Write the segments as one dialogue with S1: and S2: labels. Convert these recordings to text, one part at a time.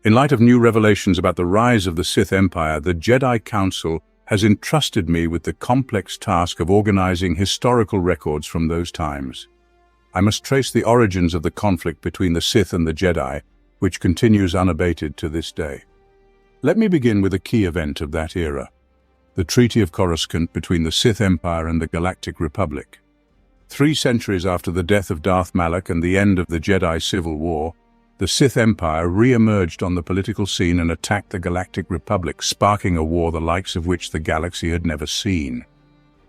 S1: In light of new revelations about the rise of the Sith Empire, the Jedi Council has entrusted me with the complex task of organizing historical records from those times. I must trace the origins of the conflict between the Sith and the Jedi, which continues unabated to this day. Let me begin with a key event of that era, the Treaty of Coruscant between the Sith Empire and the Galactic Republic. 3 centuries after the death of Darth Malak and the end of the Jedi Civil War, the Sith Empire re-emerged on the political scene and attacked the Galactic Republic, sparking a war the likes of which the galaxy had never seen.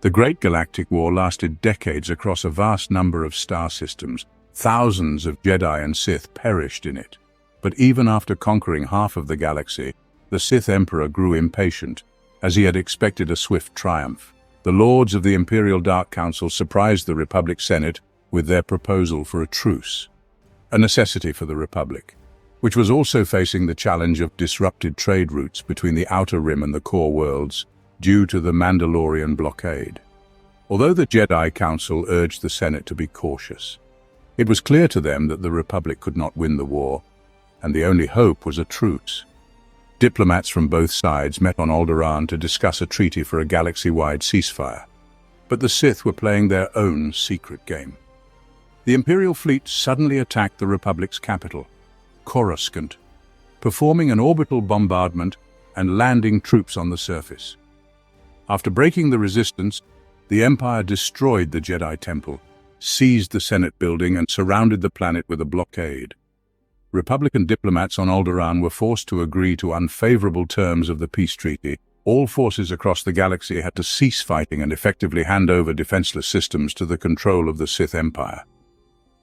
S1: The Great Galactic War lasted decades across a vast number of star systems. Thousands of Jedi and Sith perished in it. But even after conquering half of the galaxy, the Sith Emperor grew impatient, as he had expected a swift triumph. The Lords of the Imperial Dark Council surprised the Republic Senate with their proposal for a truce, a necessity for the Republic, which was also facing the challenge of disrupted trade routes between the Outer Rim and the core worlds due to the Mandalorian blockade. Although the Jedi Council urged the Senate to be cautious, it was clear to them that the Republic could not win the war, and the only hope was a truce. Diplomats from both sides met on Alderaan to discuss a treaty for a galaxy-wide ceasefire, but the Sith were playing their own secret game. The Imperial fleet suddenly attacked the Republic's capital, Coruscant, performing an orbital bombardment and landing troops on the surface. After breaking the resistance, the Empire destroyed the Jedi Temple, seized the Senate building, and surrounded the planet with a blockade. Republican diplomats on Alderaan were forced to agree to unfavorable terms of the peace treaty. All forces across the galaxy had to cease fighting and effectively hand over defenseless systems to the control of the Sith Empire.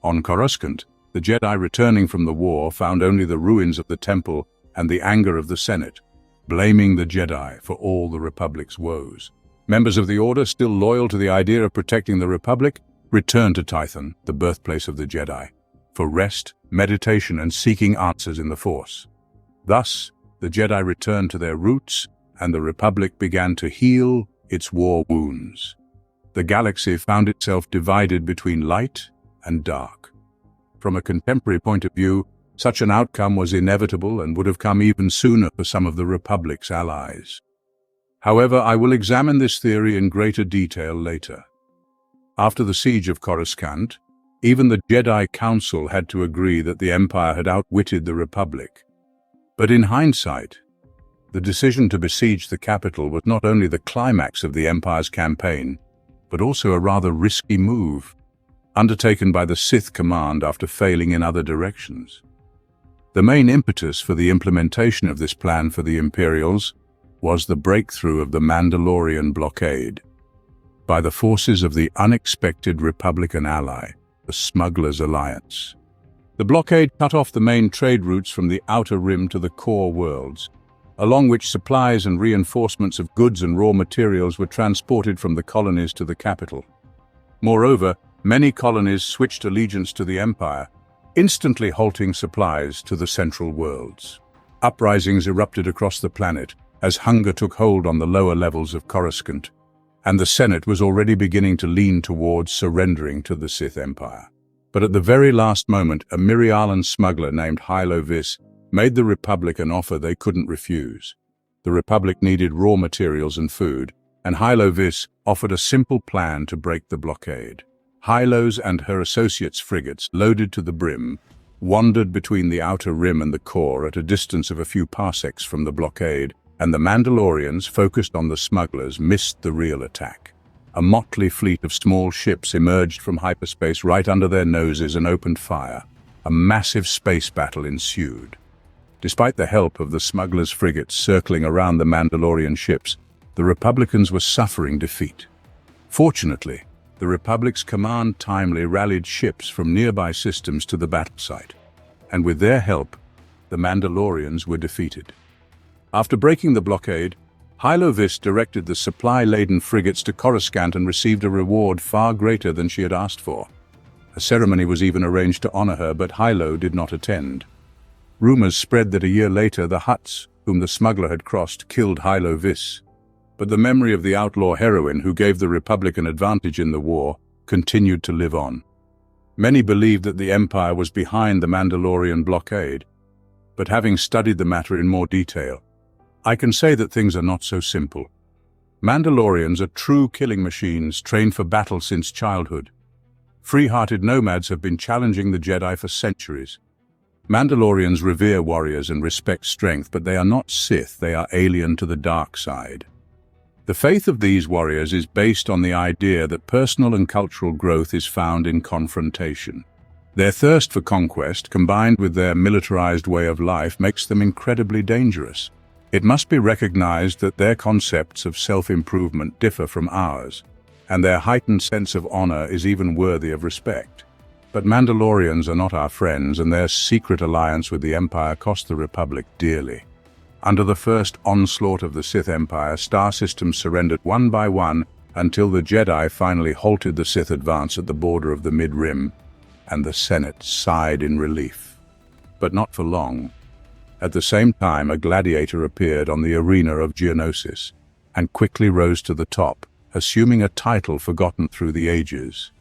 S1: On Coruscant, the Jedi returning from the war found only the ruins of the temple and the anger of the Senate, blaming the Jedi for all the Republic's woes. Members of the Order, still loyal to the idea of protecting the Republic, returned to Tython, the birthplace of the Jedi, for rest, meditation, and seeking answers in the Force. Thus, the Jedi returned to their roots, and the Republic began to heal its war wounds. The galaxy found itself divided between light and dark. From a contemporary point of view, such an outcome was inevitable and would have come even sooner for some of the Republic's allies. However, I will examine this theory in greater detail later. After the siege of Coruscant, even the Jedi Council had to agree that the Empire had outwitted the Republic. But in hindsight, the decision to besiege the capital was not only the climax of the Empire's campaign, but also a rather risky move, undertaken by the Sith command after failing in other directions. The main impetus for the implementation of this plan for the Imperials was the breakthrough of the Mandalorian blockade by the forces of the unexpected Republican ally, the Smugglers Alliance. The blockade cut off the main trade routes from the Outer Rim to the core worlds, along which supplies and reinforcements of goods and raw materials were transported from the colonies to the capital. Moreover, many colonies switched allegiance to the Empire, instantly halting supplies to the central worlds. Uprisings erupted across the planet as hunger took hold on the lower levels of Coruscant, and the Senate was already beginning to lean towards surrendering to the Sith Empire. But at the very last moment, a Mirialan smuggler named Hylo Vis made the Republic an offer they couldn't refuse. The Republic needed raw materials and food, and Hylo Vis offered a simple plan to break the blockade. Hylo's and her associates' frigates, loaded to the brim, wandered between the Outer Rim and the core at a distance of a few parsecs from the blockade, and the Mandalorians, focused on the smugglers, missed the real attack. A motley fleet of small ships emerged from hyperspace right under their noses and opened fire. A massive space battle ensued. Despite the help of the smugglers' frigates circling around the Mandalorian ships, the Republicans were suffering defeat. Fortunately, the Republic's command timely rallied ships from nearby systems to the battle site, and with their help, the Mandalorians were defeated. After breaking the blockade, Hylo Vis directed the supply-laden frigates to Coruscant and received a reward far greater than she had asked for. A ceremony was even arranged to honor her, but Hylo did not attend. Rumors spread that a year later the Hutts, whom the smuggler had crossed, killed Hylo Vis. But the memory of the outlaw heroine who gave the Republic an advantage in the war continued to live on. Many believed that the Empire was behind the Mandalorian blockade, but having studied the matter in more detail, I can say that things are not so simple. Mandalorians are true killing machines trained for battle since childhood. Free-hearted nomads have been challenging the Jedi for centuries. Mandalorians revere warriors and respect strength, but they are not Sith, they are alien to the dark side. The faith of these warriors is based on the idea that personal and cultural growth is found in confrontation. Their thirst for conquest, combined with their militarized way of life, makes them incredibly dangerous. It must be recognized that their concepts of self-improvement differ from ours, and their heightened sense of honor is even worthy of respect. But Mandalorians are not our friends, and their secret alliance with the Empire cost the Republic dearly. Under the first onslaught of the Sith Empire, star systems surrendered one by one until the Jedi finally halted the Sith advance at the border of the Mid-Rim, and the Senate sighed in relief. But not for long. At the same time, a gladiator appeared on the arena of Geonosis, and quickly rose to the top, assuming a title forgotten through the ages.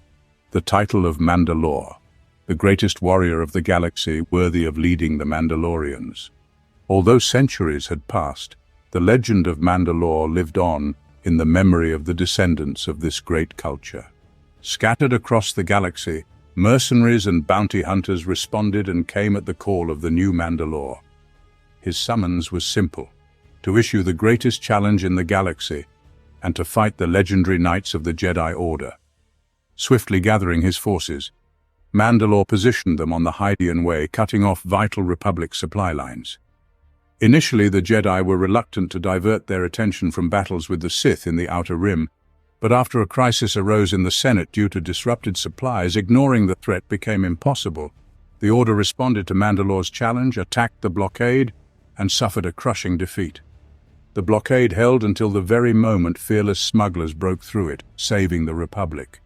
S1: The title of Mandalore, the greatest warrior of the galaxy, worthy of leading the Mandalorians. Although centuries had passed, the legend of Mandalore lived on in the memory of the descendants of this great culture. Scattered across the galaxy, mercenaries and bounty hunters responded and came at the call of the new Mandalore. His summons was simple: to issue the greatest challenge in the galaxy, and to fight the legendary Knights of the Jedi Order. Swiftly gathering his forces, Mandalore positioned them on the Hydean Way, cutting off vital Republic supply lines. Initially, the Jedi were reluctant to divert their attention from battles with the Sith in the Outer Rim, but after a crisis arose in the Senate due to disrupted supplies, ignoring the threat became impossible. The Order responded to Mandalore's challenge, attacked the blockade, and suffered a crushing defeat. The blockade held until the very moment fearless smugglers broke through it, saving the Republic.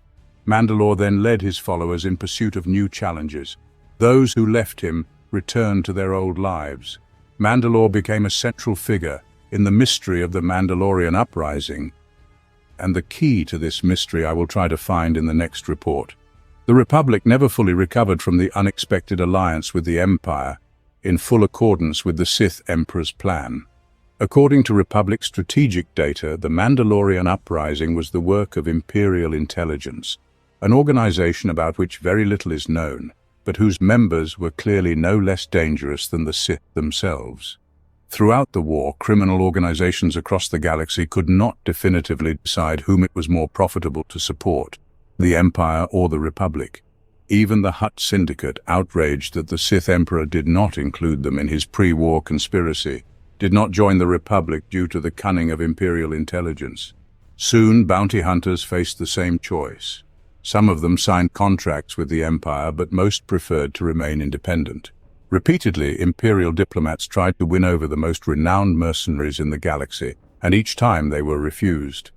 S1: Mandalore then led his followers in pursuit of new challenges. Those who left him returned to their old lives. Mandalore became a central figure in the mystery of the Mandalorian uprising, and the key to this mystery I will try to find in the next report. The Republic never fully recovered from the unexpected alliance with the Empire, in full accordance with the Sith Emperor's plan. According to Republic strategic data, the Mandalorian uprising was the work of Imperial intelligence, an organization about which very little is known, but whose members were clearly no less dangerous than the Sith themselves. Throughout the war, criminal organizations across the galaxy could not definitively decide whom it was more profitable to support, the Empire or the Republic. Even the Hutt Syndicate, outraged that the Sith Emperor did not include them in his pre-war conspiracy, did not join the Republic due to the cunning of Imperial intelligence. Soon, bounty hunters faced the same choice. Some of them signed contracts with the Empire, but most preferred to remain independent. Repeatedly, Imperial diplomats tried to win over the most renowned mercenaries in the galaxy, and each time they were refused.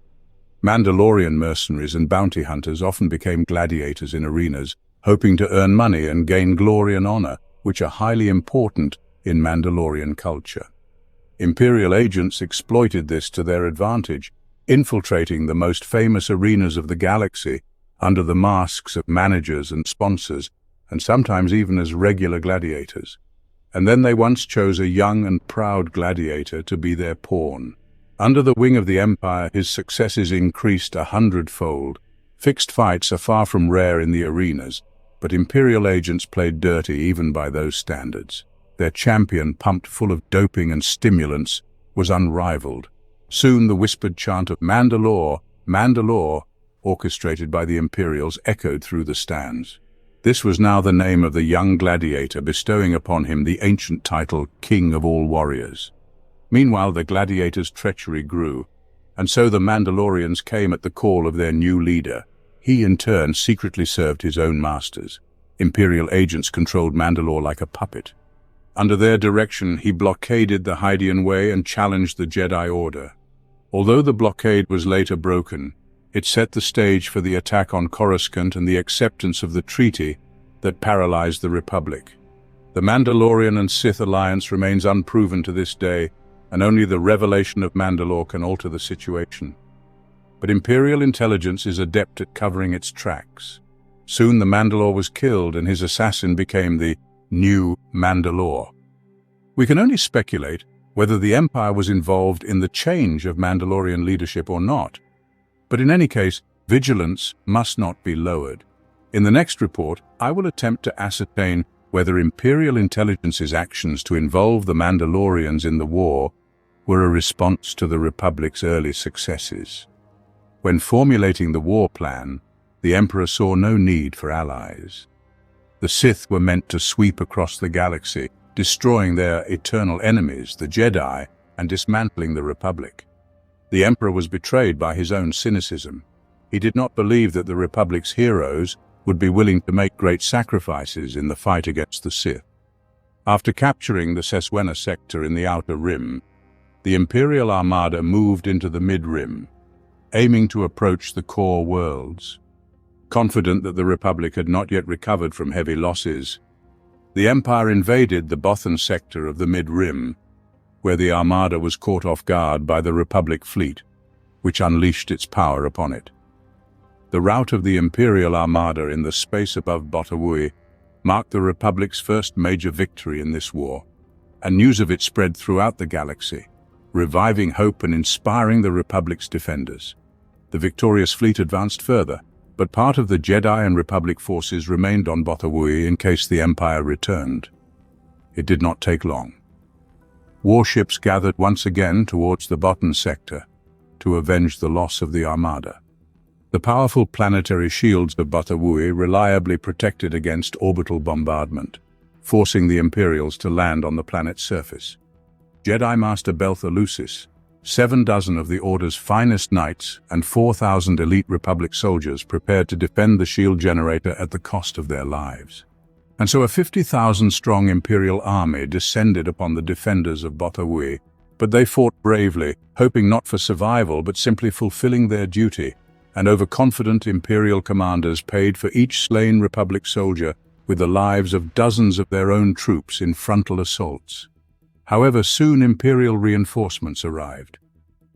S1: Mandalorian mercenaries and bounty hunters often became gladiators in arenas, hoping to earn money and gain glory and honor, which are highly important in Mandalorian culture. Imperial agents exploited this to their advantage, infiltrating the most famous arenas of the galaxy under the masks of managers and sponsors, and sometimes even as regular gladiators. And then they once chose a young and proud gladiator to be their pawn. Under the wing of the Empire, his successes increased 100-fold. Fixed fights are far from rare in the arenas, but Imperial agents played dirty even by those standards. Their champion, pumped full of doping and stimulants, was unrivaled. Soon the whispered chant of "Mandalore, Mandalore," orchestrated by the Imperials, echoed through the stands. This was now the name of the young gladiator, bestowing upon him the ancient title King of all Warriors. Meanwhile, the gladiator's treachery grew, and so the Mandalorians came at the call of their new leader. He, in turn, secretly served his own masters. Imperial agents controlled Mandalore like a puppet. Under their direction, he blockaded the Hydean Way and challenged the Jedi Order. Although the blockade was later broken, it set the stage for the attack on Coruscant and the acceptance of the treaty that paralyzed the Republic. The Mandalorian and Sith alliance remains unproven to this day, and only the revelation of Mandalore can alter the situation. But Imperial intelligence is adept at covering its tracks. Soon the Mandalore was killed, and his assassin became the new Mandalore. We can only speculate whether the Empire was involved in the change of Mandalorian leadership or not. But in any case, vigilance must not be lowered. In the next report, I will attempt to ascertain whether Imperial intelligence's actions to involve the Mandalorians in the war were a response to the Republic's early successes. When formulating the war plan, the Emperor saw no need for allies. The Sith were meant to sweep across the galaxy, destroying their eternal enemies, the Jedi, and dismantling the Republic. The Emperor was betrayed by his own cynicism. He did not believe that the Republic's heroes would be willing to make great sacrifices in the fight against the Sith. After capturing the Seswena sector in the Outer Rim, the Imperial Armada moved into the Mid-Rim, aiming to approach the core worlds. Confident that the Republic had not yet recovered from heavy losses, the Empire invaded the Bothan sector of the Mid-Rim, where the Armada was caught off guard by the Republic fleet, which unleashed its power upon it. The rout of the Imperial Armada in the space above Bothawui marked the Republic's first major victory in this war, and news of it spread throughout the galaxy, reviving hope and inspiring the Republic's defenders. The victorious fleet advanced further, but part of the Jedi and Republic forces remained on Bothawui in case the Empire returned. It did not take long. Warships gathered once again towards the Bothan sector to avenge the loss of the Armada. The powerful planetary shields of Bothawui reliably protected against orbital bombardment, forcing the Imperials to land on the planet's surface. Jedi Master Beltha Lucis, 7 dozen of the Order's finest knights, and 4,000 elite Republic soldiers prepared to defend the shield generator at the cost of their lives. And so a 50,000-strong Imperial army descended upon the defenders of Bothawui, but they fought bravely, hoping not for survival but simply fulfilling their duty, and overconfident Imperial commanders paid for each slain Republic soldier with the lives of dozens of their own troops in frontal assaults. However, soon Imperial reinforcements arrived.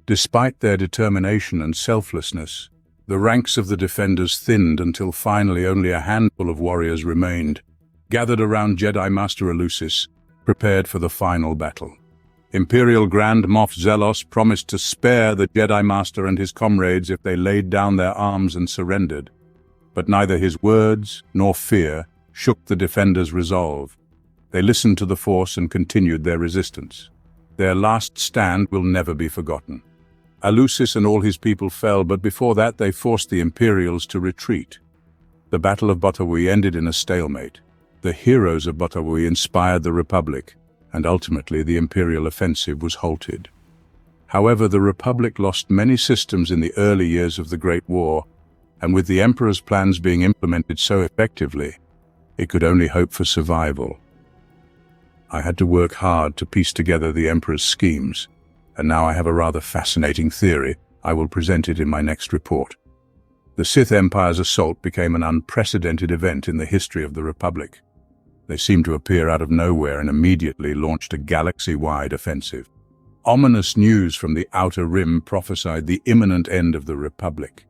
S1: Despite their determination and selflessness, the ranks of the defenders thinned until finally only a handful of warriors remained, gathered around Jedi Master Lucis, prepared for the final battle. Imperial Grand Moff Zelos promised to spare the Jedi Master and his comrades if they laid down their arms and surrendered, but neither his words nor fear shook the defenders' resolve. They listened to the Force and continued their resistance. Their last stand will never be forgotten. Alucis and all his people fell, but before that they forced the Imperials to retreat. The Battle of Bothawui ended in a stalemate. The heroes of Bothawui inspired the Republic, and ultimately the Imperial offensive was halted. However, the Republic lost many systems in the early years of the Great War, and with the Emperor's plans being implemented so effectively, it could only hope for survival. I had to work hard to piece together the Emperor's schemes, and now I have a rather fascinating theory. I will present it in my next report. The Sith Empire's assault became an unprecedented event in the history of the Republic. They seemed to appear out of nowhere and immediately launched a galaxy-wide offensive. Ominous news from the Outer Rim prophesied the imminent end of the Republic.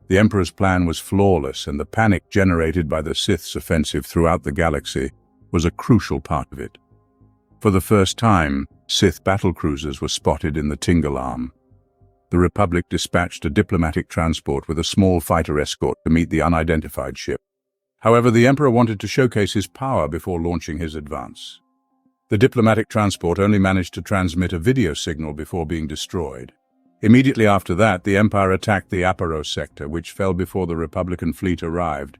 S1: The Emperor's plan was flawless, and the panic generated by the Sith's offensive throughout the galaxy was a crucial part of it. For the first time, Sith battlecruisers were spotted in the Tingle Arm. The Republic dispatched a diplomatic transport with a small fighter escort to meet the unidentified ship. However, the Emperor wanted to showcase his power before launching his advance. The diplomatic transport only managed to transmit a video signal before being destroyed. Immediately after that, the Empire attacked the Aparo sector, which fell before the Republican fleet arrived.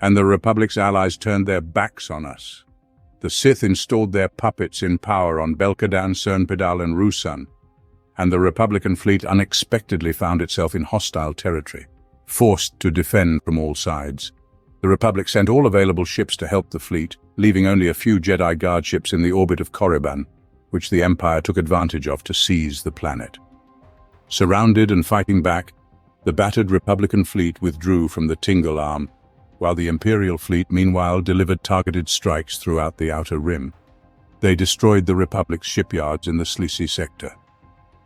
S1: And the Republic's allies turned their backs on us. The Sith installed their puppets in power on Belkadan, Cernpedal, and Ruusan, and the Republican fleet unexpectedly found itself in hostile territory, forced to defend from all sides. The Republic sent all available ships to help the fleet, leaving only a few Jedi Guard ships in the orbit of Korriban, which the Empire took advantage of to seize the planet. Surrounded and fighting back, the battered Republican fleet withdrew from the Tingle Arm, while the Imperial fleet meanwhile delivered targeted strikes throughout the Outer Rim. They destroyed the Republic's shipyards in the Sleazy sector,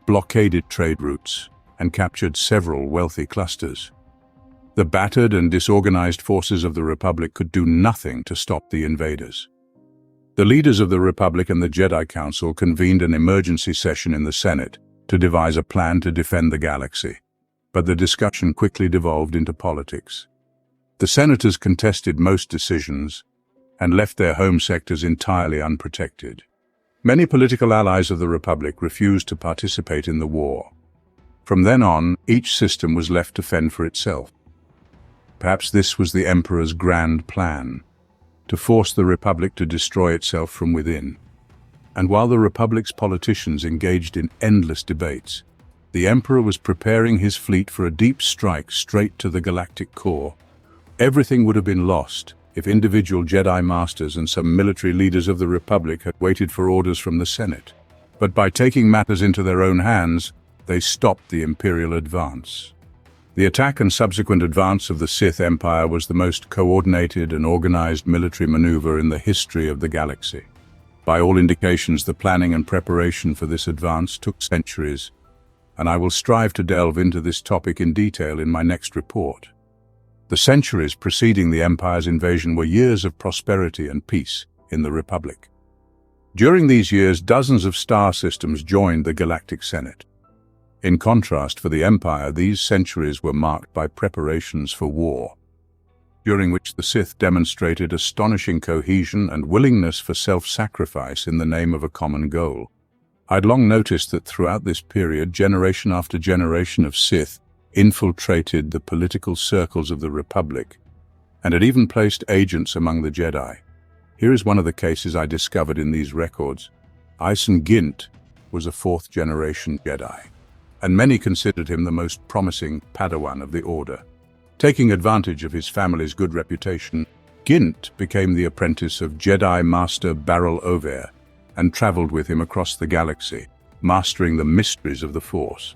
S1: blockaded trade routes, and captured several wealthy clusters. The battered and disorganized forces of the Republic could do nothing to stop the invaders. The leaders of the Republic and the Jedi Council convened an emergency session in the Senate to devise a plan to defend the galaxy. But the discussion quickly devolved into politics. The senators contested most decisions and left their home sectors entirely unprotected. Many political allies of the Republic refused to participate in the war. From then on, each system was left to fend for itself. Perhaps this was the Emperor's grand plan, to force the Republic to destroy itself from within. And while the Republic's politicians engaged in endless debates, the Emperor was preparing his fleet for a deep strike straight to the galactic core. Everything would have been lost if individual Jedi Masters and some military leaders of the Republic had waited for orders from the Senate. But by taking matters into their own hands, they stopped the Imperial advance. The attack and subsequent advance of the Sith Empire was the most coordinated and organized military maneuver in the history of the galaxy. By all indications, the planning and preparation for this advance took centuries, and I will strive to delve into this topic in detail in my next report. The centuries preceding the Empire's invasion were years of prosperity and peace in the Republic. During these years, dozens of star systems joined the Galactic Senate. In contrast, for the Empire, these centuries were marked by preparations for war, during which the Sith demonstrated astonishing cohesion and willingness for self-sacrifice in the name of a common goal. I'd long noticed that throughout this period, generation after generation of Sith infiltrated the political circles of the Republic, and had even placed agents among the Jedi. Here is one of the cases I discovered in these records. Hyperspace Gint was a fourth-generation Jedi, and many considered him the most promising Padawan of the Order. Taking advantage of his family's good reputation, Gint became the apprentice of Jedi Master Baral Over and traveled with him across the galaxy, mastering the mysteries of the Force.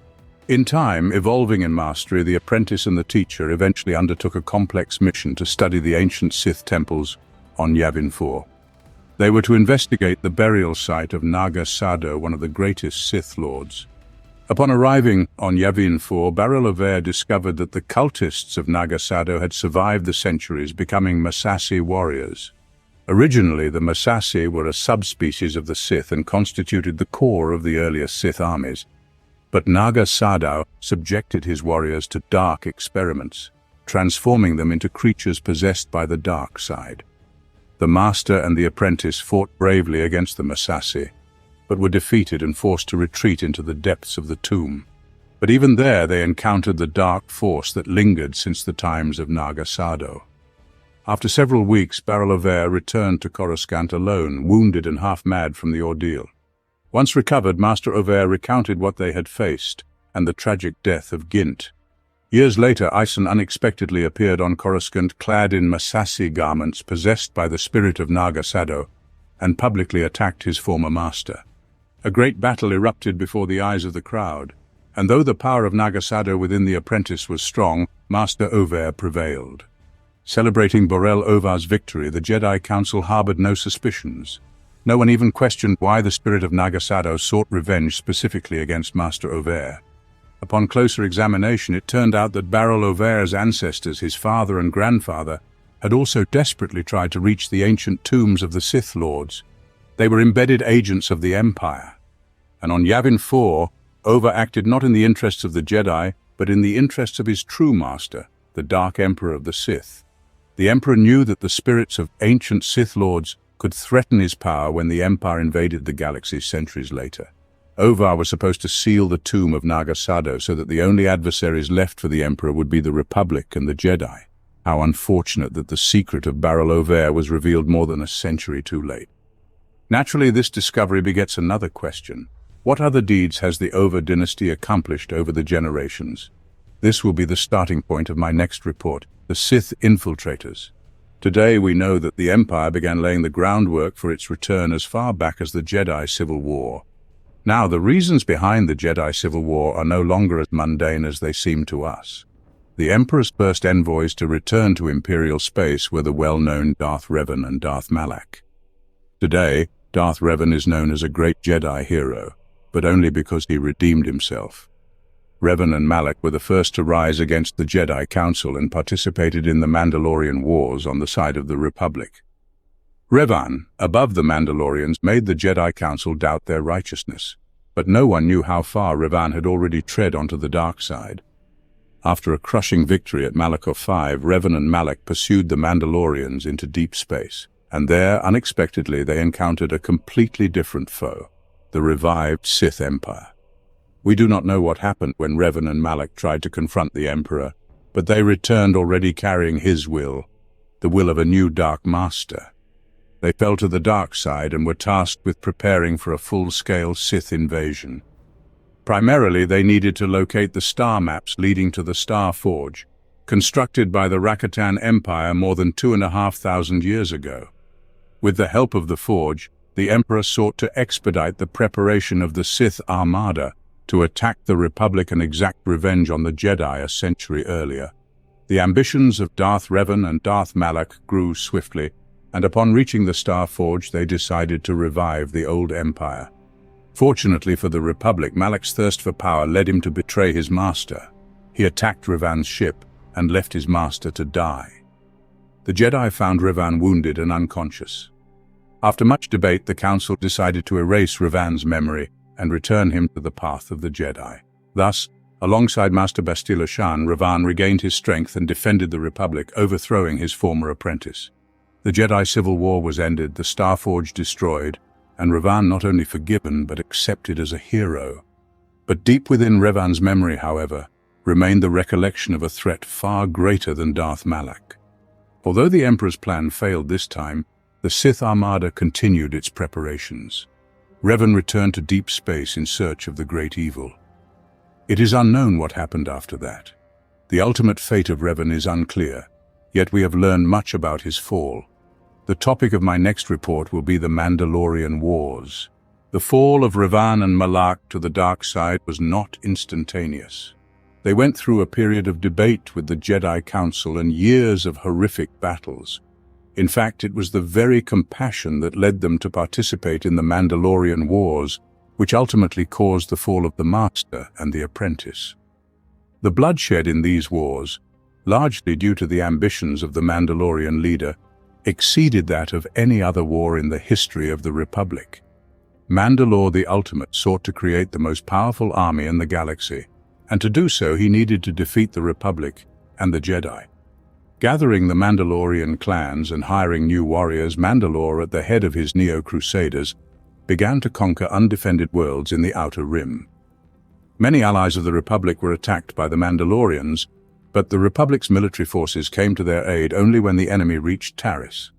S1: In time, evolving in mastery, the apprentice and the teacher eventually undertook a complex mission to study the ancient Sith temples on Yavin 4. They were to investigate the burial site of Naga Sadow, one of the greatest Sith lords. Upon arriving on Yavin 4, Baral Over discovered that the cultists of Naga Sadow had survived the centuries, becoming Massassi warriors. Originally, the Massassi were a subspecies of the Sith and constituted the core of the earliest Sith armies. But Naga Sadow subjected his warriors to dark experiments, transforming them into creatures possessed by the dark side. The master and the apprentice fought bravely against the Massassi, but were defeated and forced to retreat into the depths of the tomb. But even there they encountered the dark force that lingered since the times of Naga Sadow. After several weeks, Baral Over returned to Coruscant alone, wounded and half-mad from the ordeal. Once recovered, Master Over recounted what they had faced and the tragic death of Gint. Years later, Ison unexpectedly appeared on Coruscant clad in Massassi garments possessed by the spirit of Naga Sadow and publicly attacked his former master. A great battle erupted before the eyes of the crowd, and though the power of Naga Sadow within the apprentice was strong, Master Over prevailed. Celebrating Baral Over's victory, the Jedi Council harbored no suspicions. No one even questioned why the spirit of Naga Sadow sought revenge specifically against Master Over. Upon closer examination, it turned out that Baral Over's ancestors, his father and grandfather, had also desperately tried to reach the ancient tombs of the Sith Lords. They were embedded agents of the Empire. And on Yavin 4, Over acted not in the interests of the Jedi, but in the interests of his true master, the Dark Emperor of the Sith. The Emperor knew that the spirits of ancient Sith Lords could threaten his power when the Empire invaded the galaxy centuries later. Over was supposed to seal the tomb of Naga Sadow so that the only adversaries left for the Emperor would be the Republic and the Jedi. How unfortunate that the secret of Baral Over was revealed more than a century too late. Naturally, this discovery begets another question. What other deeds has the Over dynasty accomplished over the generations? This will be the starting point of my next report, the Sith Infiltrators. Today we know that the Empire began laying the groundwork for its return as far back as the Jedi Civil War. Now, the reasons behind the Jedi Civil War are no longer as mundane as they seem to us. The Emperor's first envoys to return to Imperial space were the well-known Darth Revan and Darth Malak. Today, Darth Revan is known as a great Jedi hero, but only because he redeemed himself. Revan and Malak were the first to rise against the Jedi Council and participated in the Mandalorian Wars on the side of the Republic. Revan, above the Mandalorians, made the Jedi Council doubt their righteousness, but no one knew how far Revan had already tread onto the dark side. After a crushing victory at Malachor 5, Revan and Malak pursued the Mandalorians into deep space, and there, unexpectedly, they encountered a completely different foe, the revived Sith Empire. We do not know what happened when Revan and Malak tried to confront the Emperor, but they returned already carrying his will, the will of a new Dark Master. They fell to the dark side and were tasked with preparing for a full-scale Sith invasion. Primarily, they needed to locate the star maps leading to the Star Forge, constructed by the Rakatan Empire more than 2,500 years ago. With the help of the Forge, the Emperor sought to expedite the preparation of the Sith Armada to attack the Republic and exact revenge on the Jedi a century earlier. The ambitions of Darth Revan and Darth Malak grew swiftly, and upon reaching the Star Forge, they decided to revive the old Empire. Fortunately for the Republic, Malak's thirst for power led him to betray his master. He attacked Revan's ship and left his master to die. The Jedi found Revan wounded and unconscious. After much debate, the Council decided to erase Revan's memory and return him to the path of the Jedi. Thus, alongside Master Bastila Shan, Revan regained his strength and defended the Republic, overthrowing his former apprentice. The Jedi Civil War was ended, the Star Forge destroyed, and Revan not only forgiven but accepted as a hero. But deep within Revan's memory, however, remained the recollection of a threat far greater than Darth Malak. Although the Emperor's plan failed this time, the Sith Armada continued its preparations. Revan returned to deep space in search of the great evil. It is unknown what happened after that. The ultimate fate of Revan is unclear, yet we have learned much about his fall. The topic of my next report will be the Mandalorian Wars. The fall of Revan and Malak to the dark side was not instantaneous. They went through a period of debate with the Jedi Council and years of horrific battles. In fact, it was the very compassion that led them to participate in the Mandalorian Wars, which ultimately caused the fall of the Master and the Apprentice. The bloodshed in these wars, largely due to the ambitions of the Mandalorian leader, exceeded that of any other war in the history of the Republic. Mandalore the Ultimate sought to create the most powerful army in the galaxy, and to do so he needed to defeat the Republic and the Jedi. Gathering the Mandalorian clans and hiring new warriors, Mandalore, at the head of his Neo-Crusaders, began to conquer undefended worlds in the Outer Rim. Many allies of the Republic were attacked by the Mandalorians, but the Republic's military forces came to their aid only when the enemy reached Taris.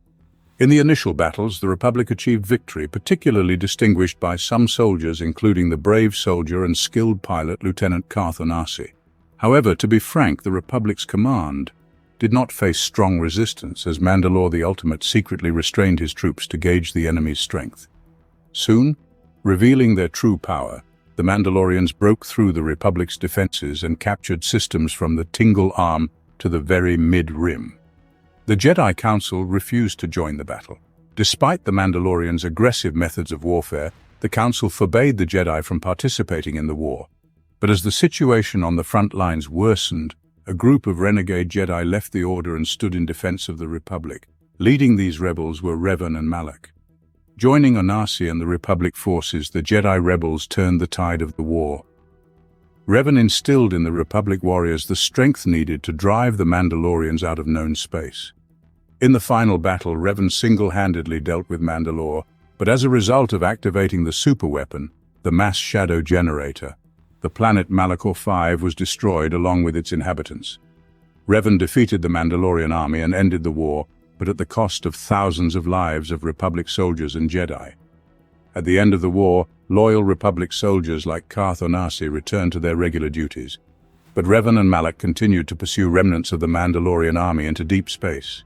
S1: In the initial battles, the Republic achieved victory, particularly distinguished by some soldiers, including the brave soldier and skilled pilot Lieutenant Carth Onasi. However, to be frank, the Republic's command did not face strong resistance, as Mandalore the Ultimate secretly restrained his troops to gauge the enemy's strength. Soon, revealing their true power, the Mandalorians broke through the Republic's defenses and captured systems from the Tingle Arm to the very mid-rim. The Jedi Council refused to join the battle. Despite the Mandalorians' aggressive methods of warfare, the Council forbade the Jedi from participating in the war. But as the situation on the front lines worsened, a group of renegade Jedi left the Order and stood in defense of the Republic. Leading these rebels were Revan and Malak. Joining Onasi and the Republic forces, the Jedi rebels turned the tide of the war. Revan instilled in the Republic warriors the strength needed to drive the Mandalorians out of known space. In the final battle, Revan single-handedly dealt with Mandalore, but as a result of activating the superweapon, the Mass Shadow Generator, the planet Malachor 5 was destroyed along with its inhabitants. Revan defeated the Mandalorian army and ended the war, but at the cost of thousands of lives of Republic soldiers and Jedi. At the end of the war, loyal Republic soldiers like Carth Onasi returned to their regular duties, but Revan and Malak continued to pursue remnants of the Mandalorian army into deep space.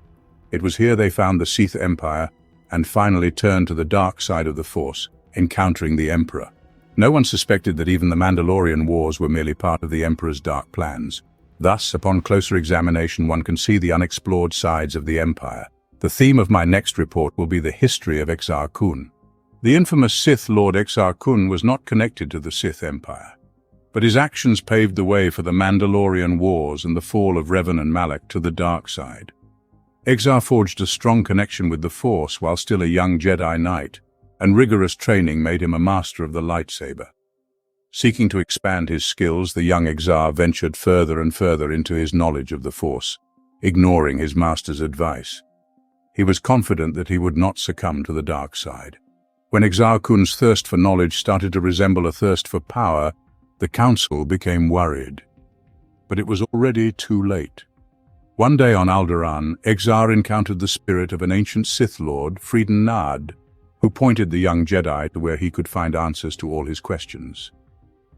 S1: It was here they found the Sith Empire and finally turned to the dark side of the Force, encountering the Emperor. No one suspected that even the Mandalorian Wars were merely part of the Emperor's dark plans. Thus, upon closer examination, one can see the unexplored sides of the Empire. The theme of my next report will be the history of Exar Kun. The infamous Sith Lord Exar Kun was not connected to the Sith Empire, but his actions paved the way for the Mandalorian Wars and the fall of Revan and Malak to the dark side. Exar forged a strong connection with the Force while still a young Jedi Knight, and rigorous training made him a master of the lightsaber. Seeking to expand his skills, the young Exar ventured further and further into his knowledge of the Force, ignoring his master's advice. He was confident that he would not succumb to the dark side. When Exar Kun's thirst for knowledge started to resemble a thirst for power, the Council became worried. But it was already too late. One day on Alderaan, Exar encountered the spirit of an ancient Sith Lord, Freeden Nard, who pointed the young Jedi to where he could find answers to all his questions.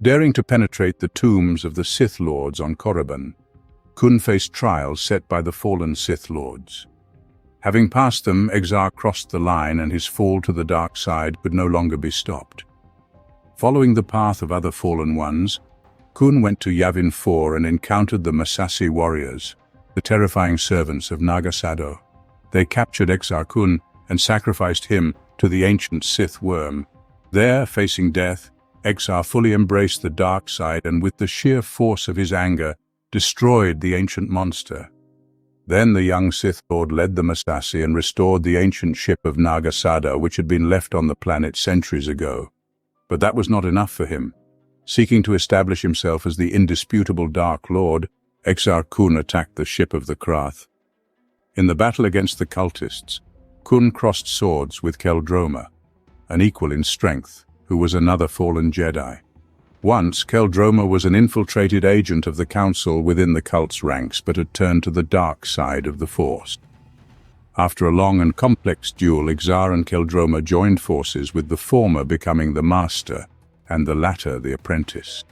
S1: Daring to penetrate the tombs of the Sith Lords on Korriban, Kun faced trials set by the fallen Sith Lords. Having passed them, Exar crossed the line and his fall to the dark side could no longer be stopped. Following the path of other fallen ones, Kun went to Yavin 4 and encountered the Massassi warriors, the terrifying servants of Naga Sadow. They captured Exar Kun and sacrificed him to the ancient Sith worm. There, facing death, Exar fully embraced the dark side and with the sheer force of his anger, destroyed the ancient monster. Then the young Sith Lord led the Massassi and restored the ancient ship of Naga Sadow, which had been left on the planet centuries ago. But that was not enough for him. Seeking to establish himself as the indisputable Dark Lord, Exar Kun attacked the ship of the Krath. In the battle against the cultists, Kun crossed swords with Keldroma, an equal in strength, who was another fallen Jedi. Once, Keldroma was an infiltrated agent of the Council within the cult's ranks, but had turned to the dark side of the Force. After a long and complex duel, Exar and Keldroma joined forces, with the former becoming the master and the latter the apprentice.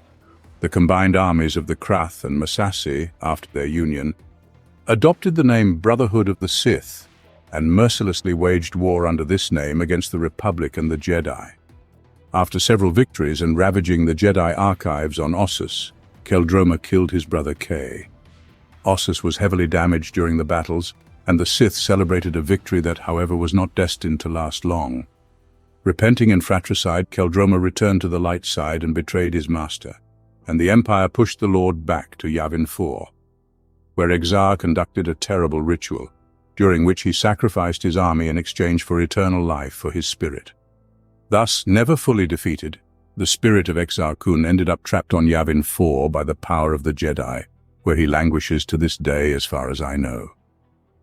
S1: The combined armies of the Krath and Massassi, after their union, adopted the name Brotherhood of the Sith and mercilessly waged war under this name against the Republic and the Jedi. After several victories and ravaging the Jedi archives on Ossus, Keldroma killed his brother Kay. Ossus was heavily damaged during the battles, and the Sith celebrated a victory that, however, was not destined to last long. Repenting in fratricide, Keldroma returned to the light side and betrayed his master, and the Empire pushed the Lord back to Yavin 4, where Exar conducted a terrible ritual, during which he sacrificed his army in exchange for eternal life for his spirit. Thus, never fully defeated, the spirit of Exar Kun ended up trapped on Yavin 4 by the power of the Jedi, where he languishes to this day as far as I know.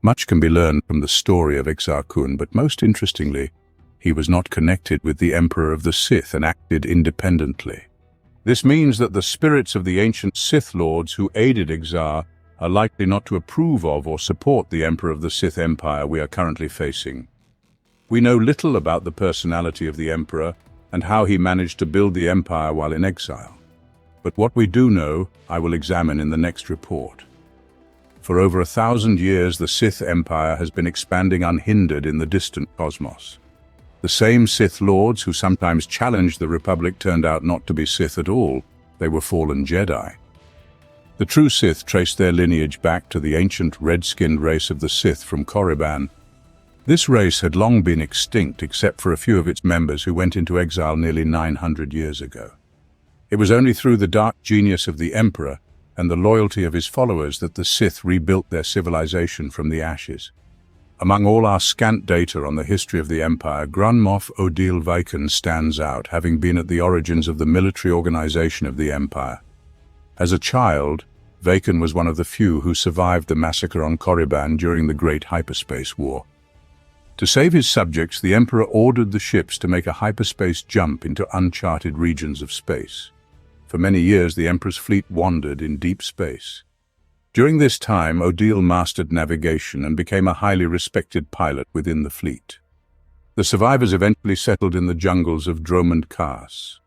S1: Much can be learned from the story of Exar Kun, but most interestingly, he was not connected with the Emperor of the Sith and acted independently. This means that the spirits of the ancient Sith Lords who aided Exar are likely not to approve of or support the Emperor of the Sith Empire we are currently facing. We know little about the personality of the Emperor and how he managed to build the Empire while in exile. But what we do know, I will examine in the next report. For over 1,000 years, the Sith Empire has been expanding unhindered in the distant cosmos. The same Sith Lords who sometimes challenged the Republic turned out not to be Sith at all. They were fallen Jedi. The true Sith traced their lineage back to the ancient red-skinned race of the Sith from Korriban. This race had long been extinct except for a few of its members who went into exile nearly 900 years ago. It was only through the dark genius of the Emperor and the loyalty of his followers that the Sith rebuilt their civilization from the ashes. Among all our scant data on the history of the Empire, Grand Moff Odile Vaiken stands out, having been at the origins of the military organization of the Empire. As a child, Vaiken was one of the few who survived the massacre on Korriban during the Great Hyperspace War. To save his subjects, the Emperor ordered the ships to make a hyperspace jump into uncharted regions of space. For many years, the Emperor's fleet wandered in deep space. During this time, Odile mastered navigation and became a highly respected pilot within the fleet. The survivors eventually settled in the jungles of Dromund Kaas.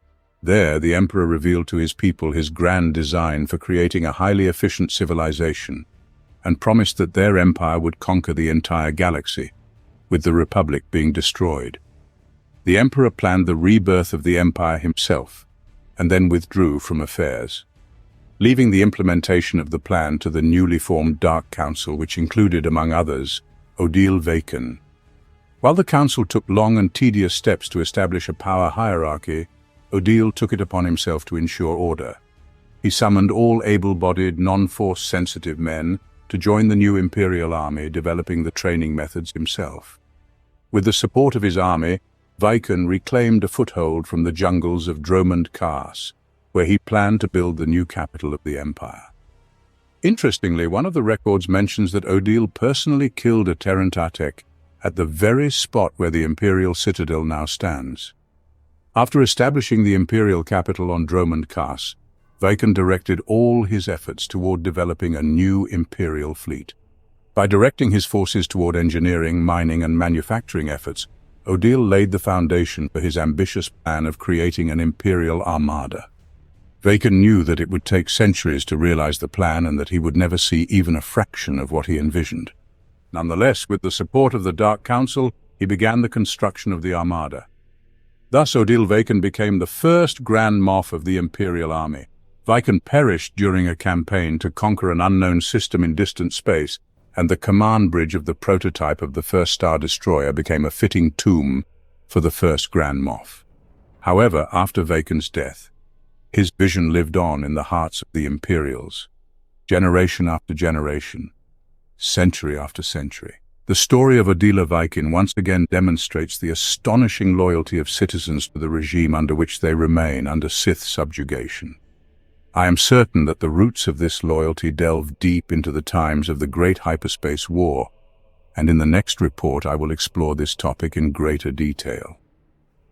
S1: There, the Emperor revealed to his people his grand design for creating a highly efficient civilization and promised that their empire would conquer the entire galaxy, with the Republic being destroyed. The Emperor planned the rebirth of the Empire himself and then withdrew from affairs, leaving the implementation of the plan to the newly formed Dark Council, which included, among others, Odile Vaiken. While the Council took long and tedious steps to establish a power hierarchy, Odile took it upon himself to ensure order. He summoned all able-bodied, non-force-sensitive men to join the new Imperial army, developing the training methods himself. With the support of his army, Vaiken reclaimed a foothold from the jungles of Dromund Kaas, where he planned to build the new capital of the Empire. Interestingly, one of the records mentions that Odile personally killed a Terentatek at the very spot where the Imperial citadel now stands. After establishing the Imperial capital on Dromund Kaas, Vaiken directed all his efforts toward developing a new Imperial fleet. By directing his forces toward engineering, mining, and manufacturing efforts, Odile laid the foundation for his ambitious plan of creating an Imperial armada. Vaiken knew that it would take centuries to realize the plan and that he would never see even a fraction of what he envisioned. Nonetheless, with the support of the Dark Council, he began the construction of the armada. Thus, Odile Vaiken became the first Grand Moff of the Imperial army. Vaiken perished during a campaign to conquer an unknown system in distant space, and the command bridge of the prototype of the first Star Destroyer became a fitting tomb for the first Grand Moff. However, after Vaiken's death, his vision lived on in the hearts of the Imperials, generation after generation, century after century. The story of Odile Vaiken once again demonstrates the astonishing loyalty of citizens to the regime under which they remain under Sith subjugation. I am certain that the roots of this loyalty delve deep into the times of the Great Hyperspace War, and in the next report I will explore this topic in greater detail.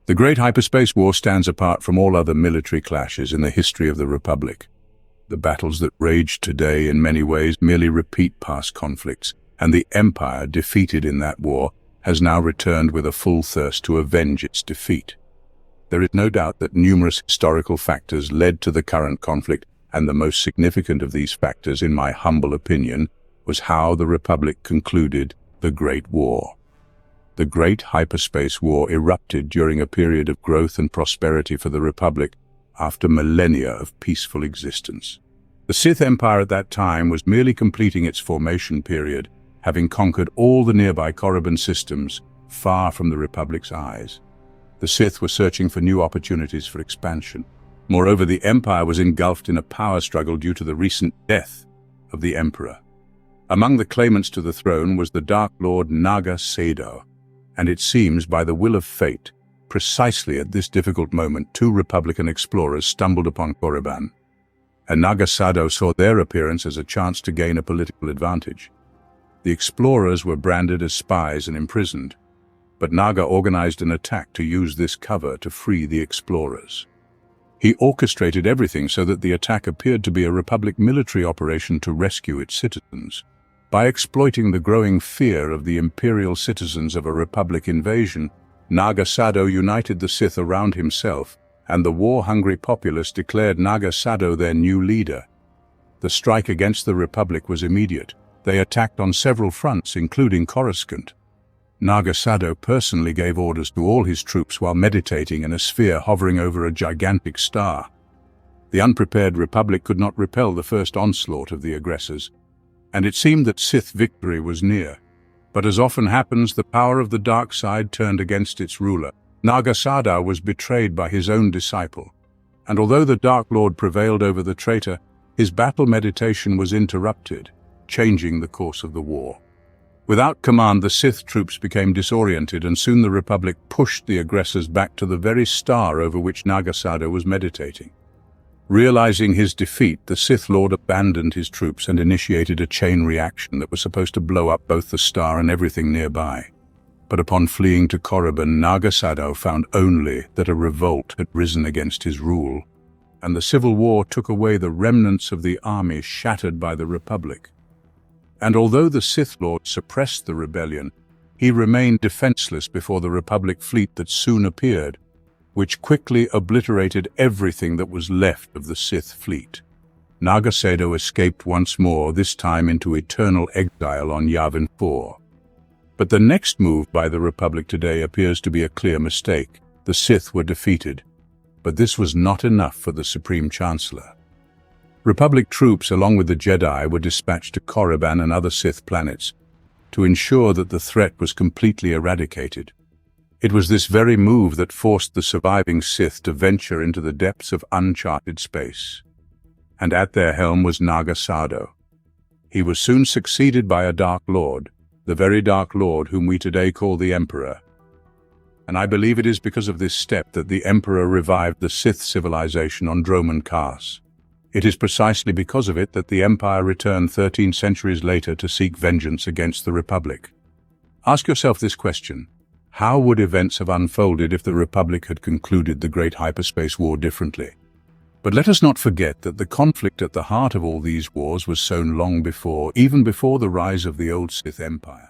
S1: The Great Hyperspace War stands apart from all other military clashes in the history of the Republic. The battles that rage today in many ways merely repeat past conflicts, and the Empire, defeated in that war, has now returned with a full thirst to avenge its defeat. There is no doubt that numerous historical factors led to the current conflict, and the most significant of these factors, in my humble opinion, was how the Republic concluded the Great War. The Great Hyperspace War erupted during a period of growth and prosperity for the Republic after millennia of peaceful existence. The Sith Empire at that time was merely completing its formation period, having conquered all the nearby Korriban systems, far from the Republic's eyes. The Sith were searching for new opportunities for expansion. Moreover, the Empire was engulfed in a power struggle due to the recent death of the Emperor. Among the claimants to the throne was the Dark Lord Naga Sadow, and it seems, by the will of fate, precisely at this difficult moment, two Republican explorers stumbled upon Korriban, and Naga Sadow saw their appearance as a chance to gain a political advantage. The explorers were branded as spies and imprisoned, but Naga organized an attack to use this cover to free the explorers. He orchestrated everything so that the attack appeared to be a Republic military operation to rescue its citizens. By exploiting the growing fear of the Imperial citizens of a Republic invasion, Naga Sadow united the Sith around himself, and the war-hungry populace declared Naga Sadow their new leader. The strike against the Republic was immediate. They attacked on several fronts, including Coruscant. Naga Sadow personally gave orders to all his troops while meditating in a sphere hovering over a gigantic star. The unprepared Republic could not repel the first onslaught of the aggressors, and it seemed that Sith victory was near. But as often happens, the power of the dark side turned against its ruler. Naga Sadow was betrayed by his own disciple, and although the Dark Lord prevailed over the traitor, his battle meditation was interrupted, changing the course of the war. Without command, the Sith troops became disoriented, and soon the Republic pushed the aggressors back to the very star over which Naga Sadow was meditating. Realizing his defeat, the Sith Lord abandoned his troops and initiated a chain reaction that was supposed to blow up both the star and everything nearby. But upon fleeing to Korriban, Naga Sadow found only that a revolt had risen against his rule, and the civil war took away the remnants of the army shattered by the Republic. And although the Sith Lord suppressed the rebellion, he remained defenseless before the Republic fleet that soon appeared, which quickly obliterated everything that was left of the Sith fleet. Naga Sadow escaped once more, this time into eternal exile on Yavin 4. But the next move by the Republic today appears to be a clear mistake. The Sith were defeated, but this was not enough for the Supreme Chancellor. Republic troops, along with the Jedi, were dispatched to Korriban and other Sith planets to ensure that the threat was completely eradicated. It was this very move that forced the surviving Sith to venture into the depths of uncharted space. And at their helm was Naga Sadow. He was soon succeeded by a Dark Lord, the very Dark Lord whom we today call the Emperor. And I believe it is because of this step that the Emperor revived the Sith civilization on Droman Khas. It is precisely because of it that the Empire returned 13 centuries later to seek vengeance against the Republic. Ask yourself this question: how would events have unfolded if the Republic had concluded the Great Hyperspace War differently? But let us not forget that the conflict at the heart of all these wars was sown long before, even before the rise of the old Sith Empire.